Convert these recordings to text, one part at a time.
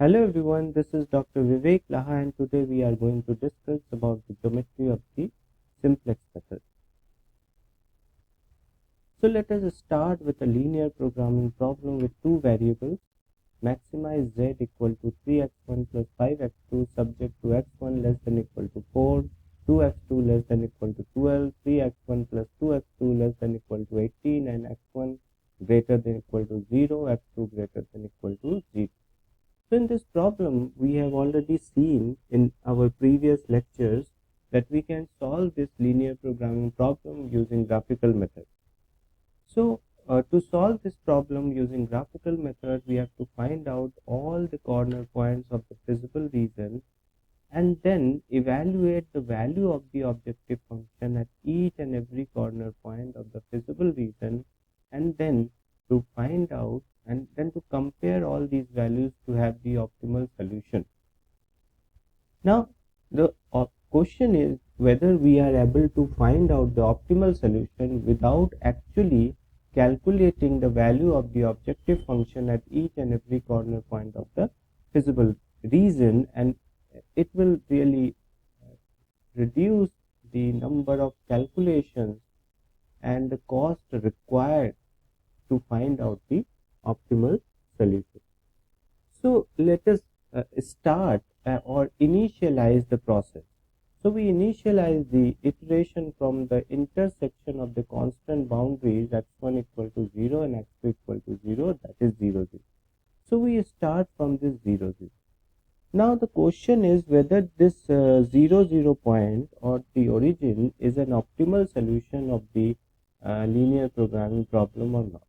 Hello everyone, this is Dr. Vivek Laha and today we are going to discuss about the geometry of the simplex method. So let us start with a linear programming problem with two variables. Maximize z equal to 3x1 plus 5x2 subject to x1 less than equal to 4, 2x2 less than equal to 12, 3x1 plus 2x2 less than equal to 18 and x1 greater than equal to 0, x2 greater than equal to 0. So in this problem, we have already seen in our previous lectures that we can solve this linear programming problem using graphical method. So to solve this problem using graphical method, we have to find out all the corner points of the feasible region and then evaluate the value of the objective function at each and every corner point of the feasible region, and then to find out and then to compare all these values to have the optimal solution. Now the question is whether we are able to find out the optimal solution without actually calculating the value of the objective function at each and every corner point of the feasible region, and it will really reduce the number of calculations and the cost required to find out the optimal solution. So let us start or initialize the process. So we initialize the iteration from the intersection of the constant boundaries x1 equal to 0 and x2 equal to 0, that is 0, 0. So we start from this 0, 0. Now the question is whether this 0, 0 point or the origin is an optimal solution of the linear programming problem or not.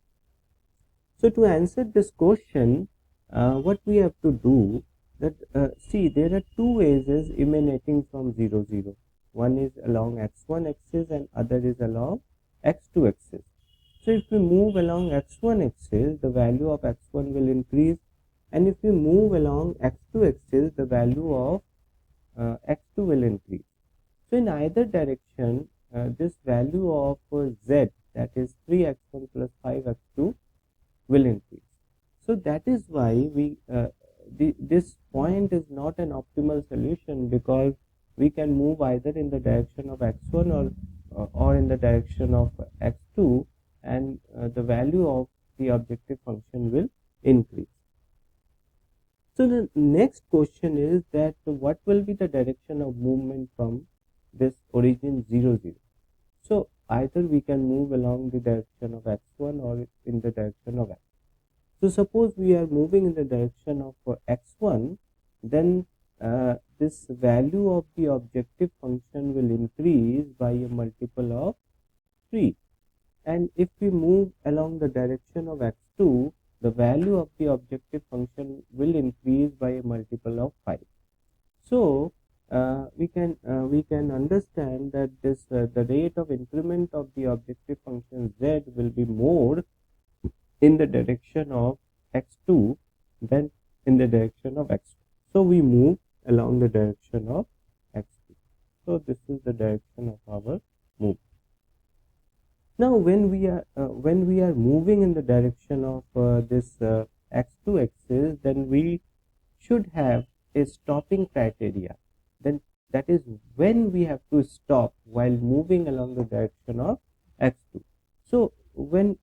So to answer this question, what we have to do that see there are two ways emanating from 0, 0. One is along x1 axis and other is along x2 axis. So if we move along x1 axis, the value of x1 will increase, and if we move along x2 axis, the value of x2 will increase. So in either direction, this value of z, that is 3x1 plus 5x2, will increase. So that is why this point is not an optimal solution, because we can move either in the direction of x1 or in the direction of x2, and the value of the objective function will increase. So the next question is that what will be the direction of movement from this origin 0, 0. So either we can move along the direction of x1 or in the direction of x. So suppose we are moving in the direction of x1, then this value of the objective function will increase by a multiple of 3. And if we move along the direction of x2, the value of the objective function will increase by a multiple of 5. So we can understand that this the rate of increment of the objective function z will be more in the direction of x2 than in the direction of x2. So we move along the direction of x2. So this is the direction of our move. Now when we are moving in the direction of this x2 axis, then we should have a stopping criteria. Then that is when we have to stop while moving along the direction of x2. So when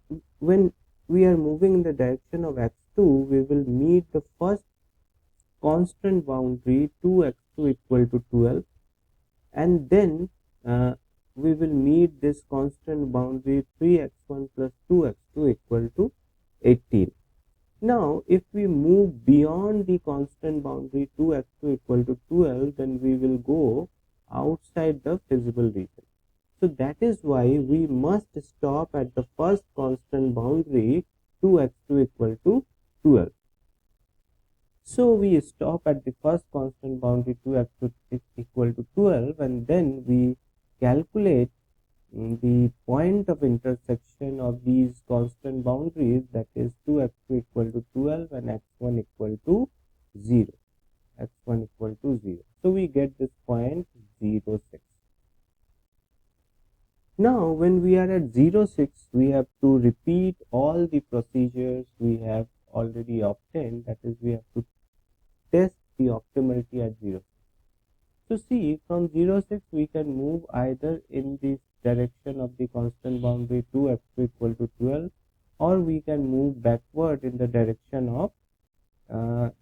we are moving in the direction of x2, we will meet the first constant boundary 2x2 equal to 12, and then we will meet this constant boundary 3x1 plus 2x2 equal to 18. Now if we move beyond the constant boundary 2x2 equal to 12, then we will go outside the feasible region. So that is why we must stop at the first constant boundary 2x2 equal to 12. So we stop at the first constant boundary 2x2 equal to 12, and then we calculate the point of intersection of these constant boundaries, that is 2x2 equal to 12 and x1 equal to 0. x1 equal to 0. So we get this point 0, 6. Now when we are at 0, 6, we have to repeat all the procedures we have already obtained. That is, we have to test the optimality at 0. So see, from 0, 6 we can move either in this direction of the constant boundary 2x2 equal to 12, or we can move backward in the direction of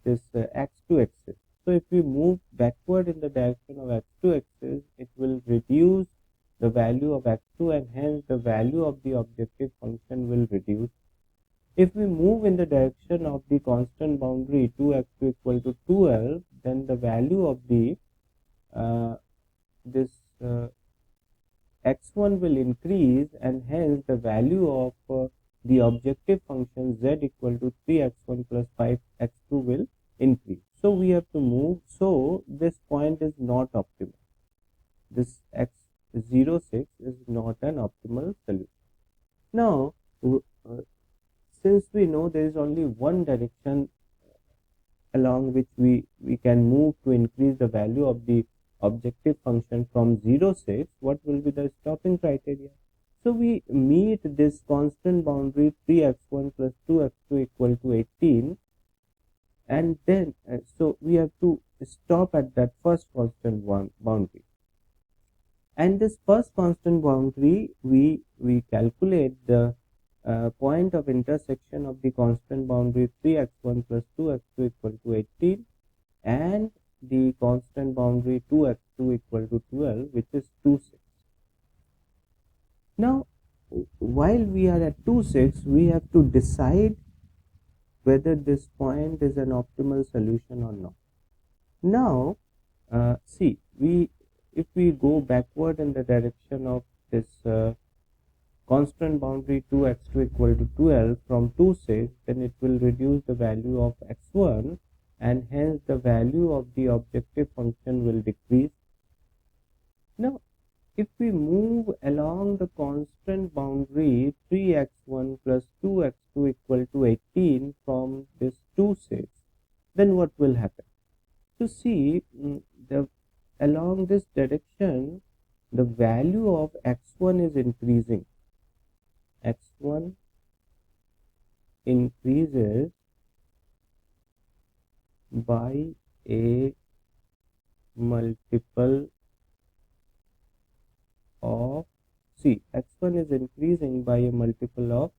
this x2 axis. So if we move backward in the direction of x2 axis, it will reduce the value of x2 and hence the value of the objective function will reduce. If we move in the direction of the constant boundary 2x2 equal to 12, then the value of the this x1 will increase and hence the value of the objective function z equal to 3x1 plus 5x2 will increase. So we have to move. So this point is not optimal. This x06 is not an optimal solution. Now, since we know there is only one direction along which we can move to increase the value of the objective function from 0, 6, what will be the stopping criteria? So we meet this constant boundary 3x1 plus 2x2 equal to 18, and then so we have to stop at that first constant boundary. And this first constant boundary, we calculate the point of intersection of the constant boundary 3x1 plus 2x2 equal to 18 and the constant boundary 2x2 equal to 12, which is 2, 6. Now, while we are at 2, 6, we have to decide whether this point is an optimal solution or not. Now, see, if we go backward in the direction of this constant boundary 2x2 equal to 12 from 2, 6, then it will reduce the value of x1 and hence the value of the objective function will decrease. Now, if we move along the constant boundary 3x1 plus 2x2 equal to 18 from this 2, 6, then what will happen? To see along this direction, the value of x1 is increasing. X1 increases by a multiple of, see, x1 is increasing by a multiple of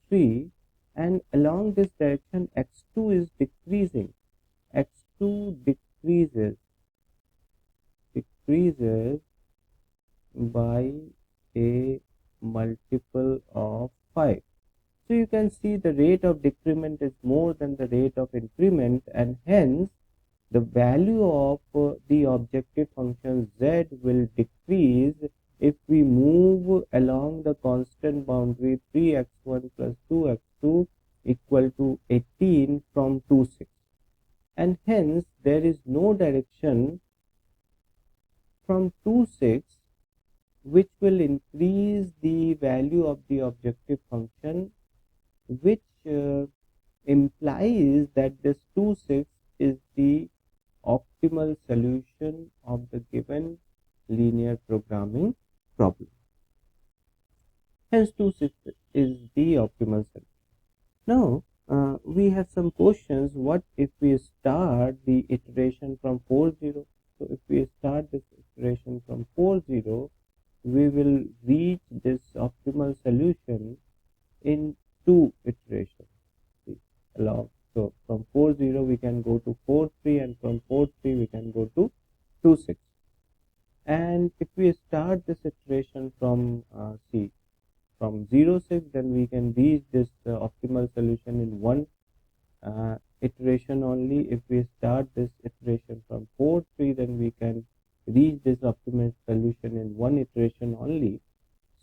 3, and along this direction x2 is decreasing. X2 decreases by a multiple of 5. So you can see the rate of decrement is more than the rate of increment, and hence the value of the objective function z will decrease if we move along the constant boundary 3x1 plus 2x2 equal to 18 from 2, 6. And hence there is no direction from 2, 6 which will increase the value of the objective function, which implies that this 2, 6 is the optimal solution of the given linear programming problem. Hence 2, 6 is the optimal solution. Now we have some questions. What if we start the iteration from 4, 0? So if we start this iteration from 4, 0, we will reach this optimal solution in 2 iterations. See, along. So from 4, 0 we can go to 4, 3, and from 4, 3 we can go to 2, 6. And if we start this iteration from from 0, 6, then we can reach this optimal solution in 1 iteration only. If we start this iteration from 4, 3, then we can reach this optimal solution in 1 iteration only.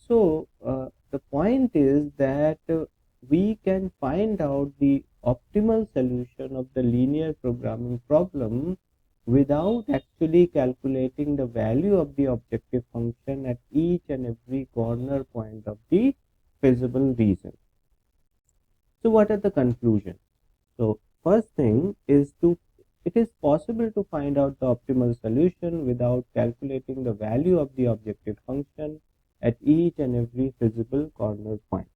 So the point is that we can find out the optimal solution of the linear programming problem without actually calculating the value of the objective function at each and every corner point of the feasible region. So what are the conclusions? So first thing is it is possible to find out the optimal solution without calculating the value of the objective function at each and every feasible corner point.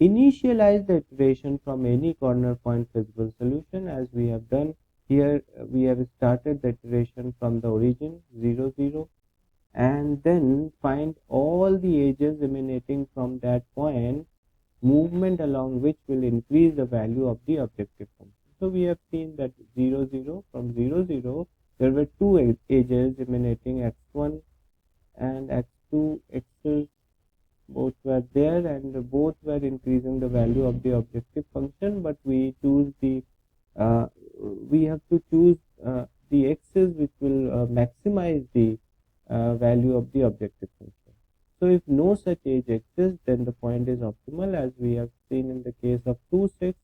Initialize the iteration from any corner point feasible solution, as we have done Here we have started the iteration from the origin 0 0, and then find all the edges emanating from that point, movement along which will increase the value of the objective function. So we have seen that 0 0, from 0 0 there were two edges emanating, x1 and x2 x's, both were there and both were increasing the value of the objective function, but we choose the we have to choose the x's which will maximize the value of the objective function. So if no such edge exists, then the point is optimal, as we have seen in the case of 2 6.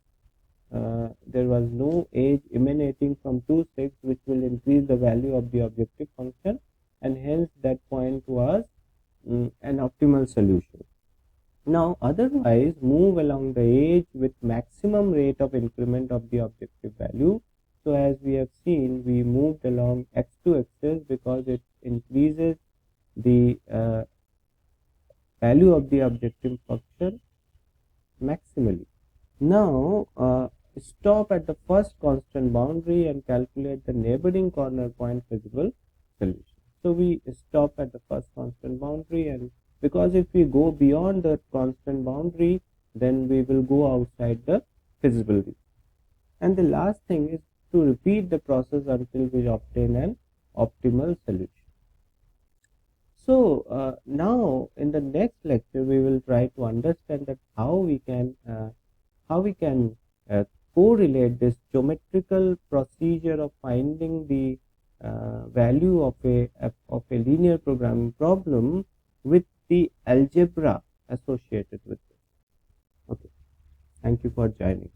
There was no edge emanating from 2 6 which will increase the value of the objective function, and hence that point was an optimal solution. Now otherwise, move along the edge with maximum rate of increment of the objective value. So as we have seen, we moved along x2 axis because it increases the value of the objective function maximally. Now stop at the first constant boundary and calculate the neighboring corner point feasible solution. So we stop at the first constant boundary, and because if we go beyond the constant boundary, then we will go outside the feasible region. And the last thing is to repeat the process until we obtain an optimal solution. So now in the next lecture we will try to understand that how we can correlate this geometrical procedure of finding the value of a linear programming problem with the algebra associated with it. Okay, thank you for joining.